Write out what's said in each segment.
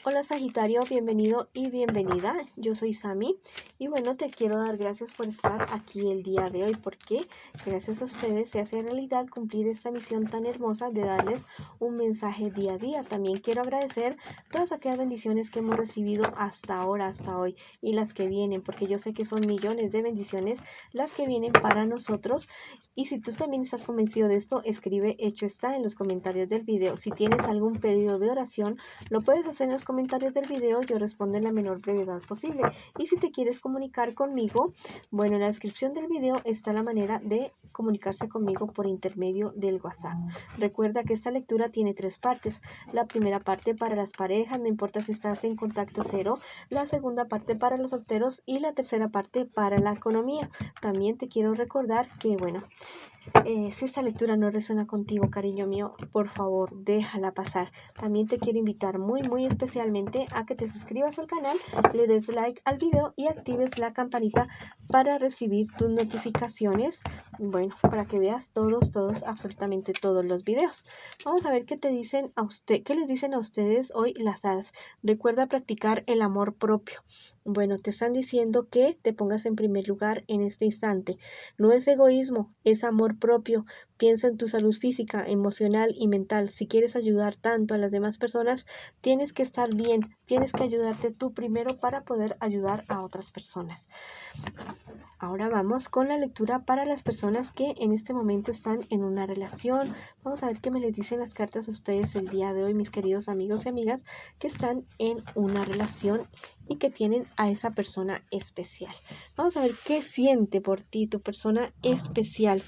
Hola Sagitario, bienvenido y bienvenida. Yo soy Sami y bueno, te quiero dar gracias por estar aquí el día de hoy porque gracias a ustedes se hace realidad cumplir esta misión tan hermosa de darles un mensaje día a día. También quiero agradecer todas aquellas bendiciones que hemos recibido hasta ahora, hasta hoy y las que vienen, porque yo sé que son millones de bendiciones las que vienen para nosotros. Y si tú también estás convencido de esto, escribe hecho está en los comentarios del video. Si tienes algún pedido de oración, lo puedes hacer en los comentarios del video, yo respondo en la menor brevedad posible. Y si te quieres comunicar conmigo, bueno, en la descripción del video está la manera de comunicarse conmigo por intermedio del WhatsApp. Recuerda que esta lectura tiene 3 partes. La primera parte para las parejas, no importa si estás en contacto cero. La segunda parte para los solteros y la tercera parte para la economía. También te quiero recordar que, bueno, si esta lectura no resuena contigo, cariño mío, por favor, déjala pasar. También te quiero invitar muy especialmente a que te suscribas al canal, le des like al video y actives la campanita para recibir tus notificaciones. Bueno, para que veas absolutamente todos los videos. Vamos a ver qué te dicen a usted, qué les dicen a ustedes hoy las hadas. Recuerda practicar el amor propio. Bueno, te están diciendo que te pongas en primer lugar en este instante. No es egoísmo, es amor propio. Piensa en tu salud física, emocional y mental. Si quieres ayudar tanto a las demás personas, tienes que estar bien, tienes que ayudarte tú primero para poder ayudar a otras personas. Ahora vamos con la lectura para las personas que en este momento están en una relación. Vamos a ver qué me les dicen las cartas a ustedes el día de hoy, mis queridos amigos y amigas que están en una relación y que tienen a esa persona especial. Vamos a ver qué siente por ti tu persona especial.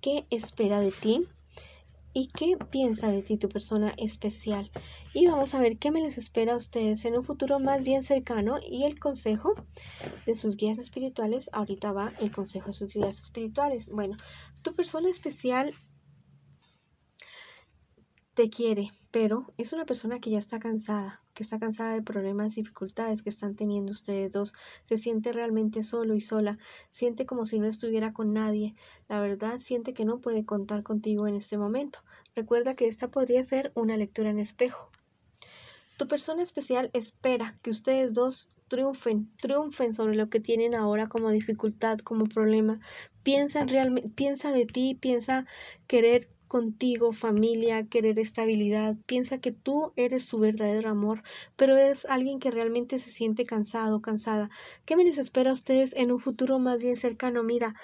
¿Qué espera de ti? ¿Y qué piensa de ti tu persona especial? Y vamos a ver qué me les espera a ustedes en un futuro más bien cercano y el consejo de sus guías espirituales. Ahorita va el consejo de sus guías espirituales. Bueno, tu persona especial te quiere, pero es una persona que ya está cansada, que está cansada de problemas y dificultades que están teniendo ustedes dos. Se siente realmente solo y sola, siente como si no estuviera con nadie. La verdad, siente que no puede contar contigo en este momento. Recuerda que esta podría ser una lectura en espejo. Tu persona especial espera que ustedes dos triunfen sobre lo que tienen ahora como dificultad, como problema. Piensa de ti, piensa querer contigo, familia, querer estabilidad, piensa que tú eres su verdadero amor, pero es alguien que realmente se siente cansado, cansada. ¿Qué me les espera a ustedes en un futuro más bien cercano? Mira,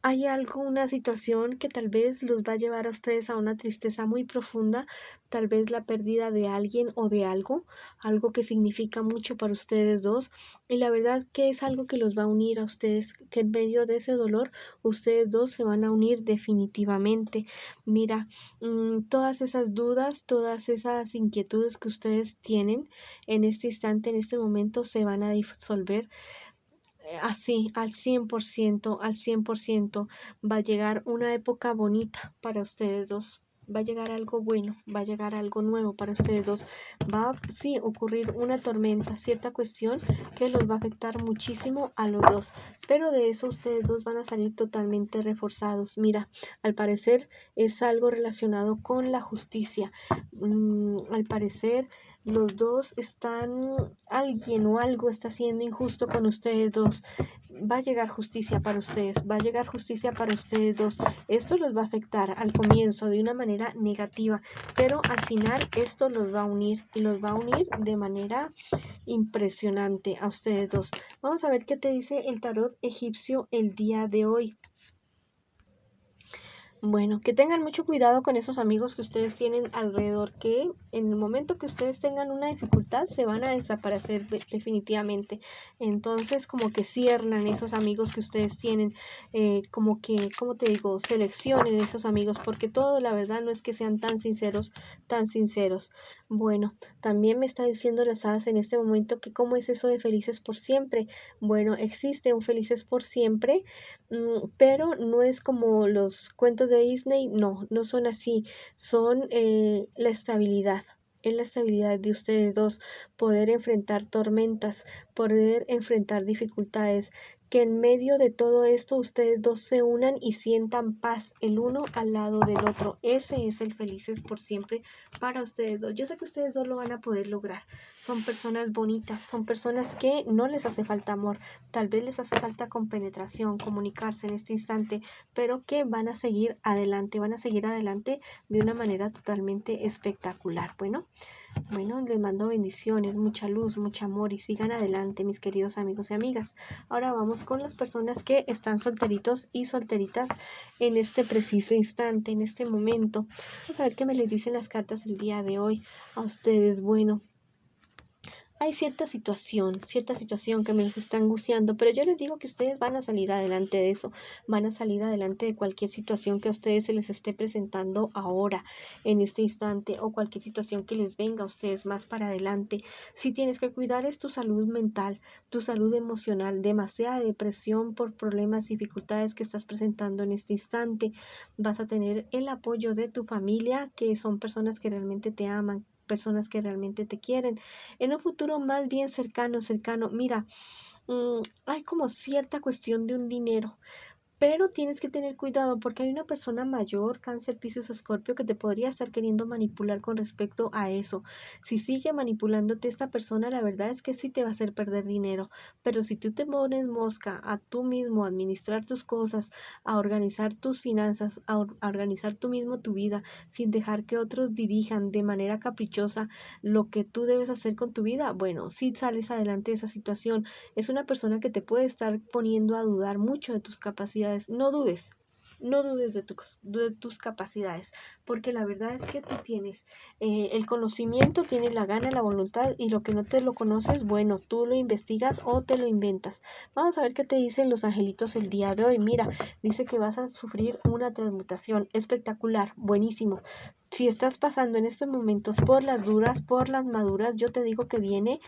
hay una situación que tal vez los va a llevar a ustedes a una tristeza muy profunda, tal vez la pérdida de alguien o de algo, algo que significa mucho para ustedes dos, y la verdad que es algo que los va a unir a ustedes, que en medio de ese dolor ustedes dos se van a unir definitivamente. Mira, todas esas dudas, todas esas inquietudes que ustedes tienen en este instante, en este momento, se van a disolver. Así, al 100%, va a llegar una época bonita para ustedes dos. Va a llegar algo bueno, va a llegar algo nuevo para ustedes dos. Va a, sí, ocurrir una tormenta, cierta cuestión que los va a afectar muchísimo a los dos. Pero de eso ustedes dos van a salir totalmente reforzados. Mira, al parecer es algo relacionado con la justicia. Al parecer los dos alguien o algo está siendo injusto con ustedes dos. Va a llegar justicia para ustedes, va a llegar justicia para ustedes dos. Esto los va a afectar al comienzo de una manera negativa, pero al final esto los va a unir y los va a unir de manera impresionante a ustedes dos. Vamos a ver qué te dice el tarot egipcio el día de hoy. Bueno, que tengan mucho cuidado con esos amigos que ustedes tienen alrededor, que en el momento que ustedes tengan una dificultad se van a desaparecer definitivamente. Entonces, como que ciernan esos amigos que ustedes tienen, como que, como te digo, seleccionen esos amigos, porque todo, la verdad, no es que sean tan sinceros, tan sinceros. Bueno, también me está diciendo las hadas en este momento que cómo es eso de felices por siempre. Bueno, existe un felices por siempre, pero no es como los cuentos de Disney, no son así, son la estabilidad. Es la estabilidad de ustedes dos, poder enfrentar tormentas, poder enfrentar dificultades, que en medio de todo esto ustedes dos se unan y sientan paz el uno al lado del otro. Ese es el felices por siempre para ustedes dos. Yo sé que ustedes dos lo van a poder lograr. Son personas bonitas, son personas que no les hace falta amor, tal vez les hace falta compenetración, comunicarse en este instante, pero que van a seguir adelante de una manera totalmente espectacular. Bueno, les mando bendiciones, mucha luz, mucho amor y sigan adelante, mis queridos amigos y amigas. Ahora vamos con las personas que están solteritos y solteritas en este preciso instante, en este momento. Vamos a ver qué me les dicen las cartas el día de hoy a ustedes. Bueno, hay cierta situación que me los está angustiando, pero yo les digo que ustedes van a salir adelante de eso, van a salir adelante de cualquier situación que a ustedes se les esté presentando ahora, en este instante, o cualquier situación que les venga a ustedes más para adelante. Si tienes que cuidar es tu salud mental, tu salud emocional, demasiada depresión por problemas y dificultades que estás presentando en este instante. Vas a tener el apoyo de tu familia, que son personas que realmente te aman, personas que realmente te quieren. En un futuro más bien cercano, mira, hay como cierta cuestión de un dinero, pero tienes que tener cuidado porque hay una persona mayor, Cáncer, Piscis o Escorpio, que te podría estar queriendo manipular con respecto a eso. Si sigue manipulándote esta persona, la verdad es que sí te va a hacer perder dinero. Pero si tú te pones mosca a tú mismo, a administrar tus cosas, a organizar tus finanzas, a organizar tú mismo tu vida, sin dejar que otros dirijan de manera caprichosa lo que tú debes hacer con tu vida, bueno, si sales adelante de esa situación. Es una persona que te puede estar poniendo a dudar mucho de tus capacidades. No dudes de tus capacidades, porque la verdad es que tú tienes el conocimiento, tienes la gana, la voluntad, y lo que no te lo conoces, bueno, tú lo investigas o te lo inventas. Vamos a ver qué te dicen los angelitos el día de hoy. Mira, dice que vas a sufrir una transmutación espectacular, buenísimo. Si estás pasando en estos momentos por las duras, por las maduras, yo te digo que viene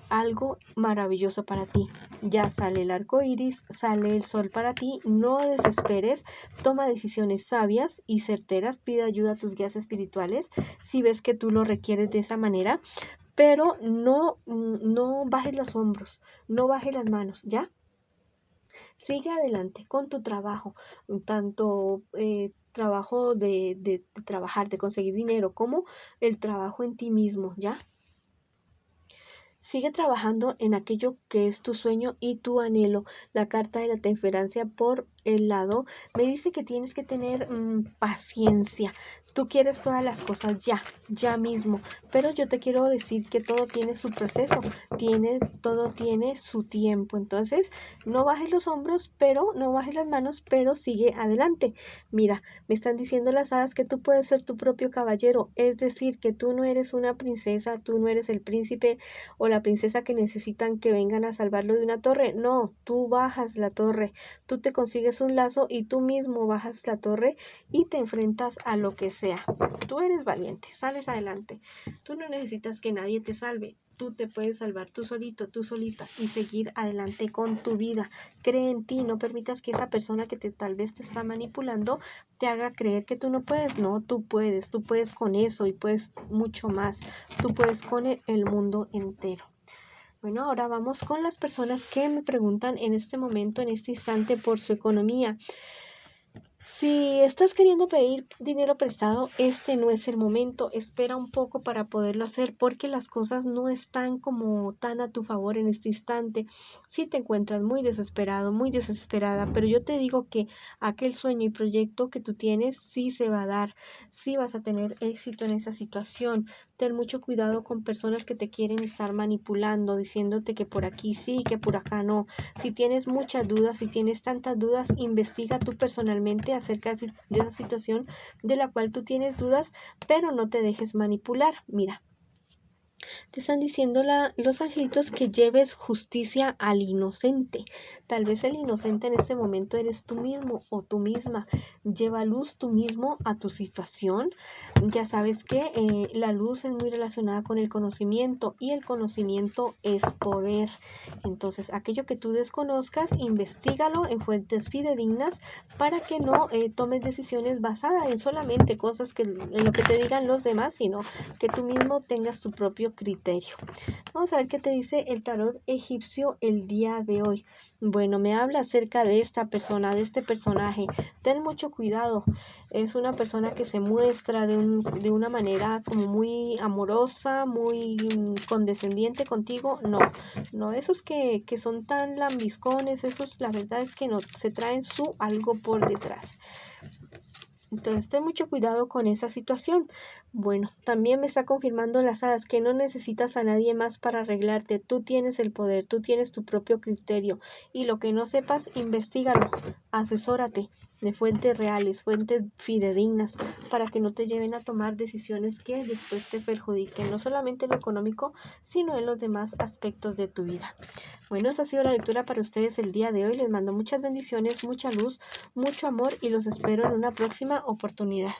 algo maravilloso para ti. Ya sale el arco iris, sale el sol para ti. No desesperes, toma decisiones sabias y certeras, pide ayuda a tus guías espirituales si ves que tú lo requieres de esa manera, pero no bajes los hombros, no bajes las manos, ¿ya? Sigue adelante con tu trabajo, tanto trabajo de trabajar, de conseguir dinero, como el trabajo en ti mismo, ¿ya? Sigue trabajando en aquello que es tu sueño y tu anhelo. La carta de la temperancia por el lado me dice que tienes que tener paciencia. Tú quieres todas las cosas ya mismo, pero yo te quiero decir que todo tiene su proceso, todo tiene su tiempo. Entonces, no bajes los hombros, pero no bajes las manos, pero sigue adelante. Mira, me están diciendo las hadas que tú puedes ser tu propio caballero, es decir, que tú no eres una princesa, tú no eres el príncipe o la princesa que necesitan que vengan a salvarlo de una torre. No, tú bajas la torre, tú te consigues un lazo y tú mismo bajas la torre y te enfrentas a lo que sea. Tú eres valiente, sales adelante. Tú no necesitas que nadie te salve. Tú te puedes salvar tú solito, tú solita, y seguir adelante con tu vida. Cree en ti, no permitas que esa persona que tal vez te está manipulando te haga creer que tú no puedes. No, tú puedes con eso y puedes mucho más. Tú puedes con el mundo entero. Bueno, ahora vamos con las personas que me preguntan en este momento, en este instante, por su economía. Si estás queriendo pedir dinero prestado, este no es el momento. Espera un poco para poderlo hacer porque las cosas no están como tan a tu favor en este instante. Si te encuentras muy desesperado, muy desesperada, pero yo te digo que aquel sueño y proyecto que tú tienes sí se va a dar, sí vas a tener éxito en esa situación. Ten mucho cuidado con personas que te quieren estar manipulando, diciéndote que por aquí sí, que por acá no. Si tienes muchas dudas, si tienes tantas dudas, investiga tú personalmente acerca de esa situación de la cual tú tienes dudas, pero no te dejes manipular. Mira, te están diciendo los angelitos que lleves justicia al inocente. Tal vez el inocente en este momento eres tú mismo o tú misma. Lleva luz tú mismo a tu situación. Ya sabes que la luz es muy relacionada con el conocimiento y el conocimiento es poder. Entonces, aquello que tú desconozcas, investígalo en fuentes fidedignas para que no tomes decisiones basadas en solamente cosas en lo que te digan los demás, sino que tú mismo tengas tu propio propio criterio. Vamos a ver qué te dice el tarot egipcio el día de hoy. Bueno, me habla acerca de esta persona, de este personaje. Ten mucho cuidado. Es una persona que se muestra de una manera como muy amorosa, muy condescendiente contigo. No, esos que son tan lambiscones, esos la verdad es que no, se traen su algo por detrás. Entonces, ten mucho cuidado con esa situación. Bueno, también me está confirmando las hadas que no necesitas a nadie más para arreglarte. Tú tienes el poder, tú tienes tu propio criterio. Y lo que no sepas, investígalo, asesórate de fuentes reales, fuentes fidedignas, para que no te lleven a tomar decisiones que después te perjudiquen, no solamente en lo económico, sino en los demás aspectos de tu vida. Bueno, esa ha sido la lectura para ustedes el día de hoy. Les mando muchas bendiciones, mucha luz, mucho amor y los espero en una próxima oportunidad.